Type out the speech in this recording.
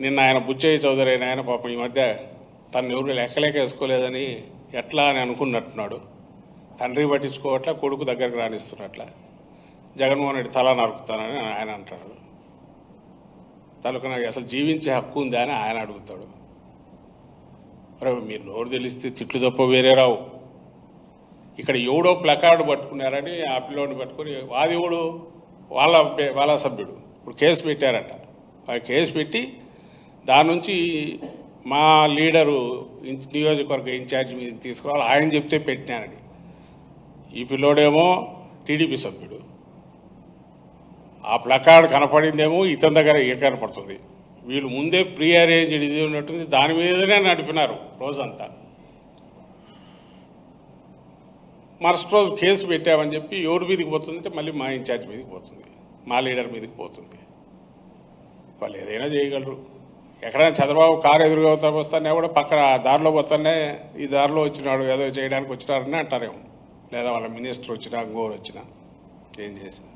నిన్న ఆయన బుచ్చయ్య చౌదరి ఆయన పాపం ఈ మధ్య తను ఎవరు లెక్కలేక వేసుకోలేదని ఎట్లా అని అనుకున్నట్టున్నాడు. తండ్రి పట్టించుకోవట్లా, కొడుకు దగ్గరకు రానిస్తున్నట్లా. జగన్మోహన్ రెడ్డి తల నరుకుతానని ఆయన అంటాడు. తనకు నాకు అసలు జీవించే హక్కు ఉందా అని ఆయన అడుగుతాడు. మరి మీరు నోరు తెలిస్తే తిట్లు తప్ప వేరే రావు. ఇక్కడ ఎవడో ప్లకార్డు పట్టుకున్నారని ఆ పిల్లోడిని పట్టుకుని వాది ఎవడు వాళ్ళ సభ్యుడు ఇప్పుడు కేసు పెట్టారట. ఆ కేసు పెట్టి దాని నుంచి మా లీడరు నియోజకవర్గ ఇన్ఛార్జి మీద తీసుకురావాలి, ఆయన చెప్తే పెట్టినానని. ఈ పిల్లోడేమో టీడీపీ సభ్యుడు. ఆ ప్లకార్డు కనపడిందేమో ఇతని దగ్గర కనపడుతుంది. వీళ్ళు ముందే ప్రీ అరేంజ్డ్ ఇది ఉన్నట్టుంది, దాని మీదనే నడిపినారు రోజంతా. మరుసటి రోజు కేసు పెట్టామని చెప్పి ఎవరి మీదకి పోతుందంటే మళ్ళీ మా ఇన్ఛార్జ్ మీదకి పోతుంది, మా లీడర్ మీదకి పోతుంది. వాళ్ళు ఏదైనా చేయగలరు. ఎక్కడైనా చంద్రబాబు కారు ఎదురుగా వస్తానే కూడా పక్కన దారిలో పోతానే ఈ దారిలో వచ్చినాడు ఏదో చేయడానికి వచ్చినారని అంటారేమో, లేదా వాళ్ళ మినిస్టర్ వచ్చినా ఇంకోరు వచ్చినా ఏం చేసినా.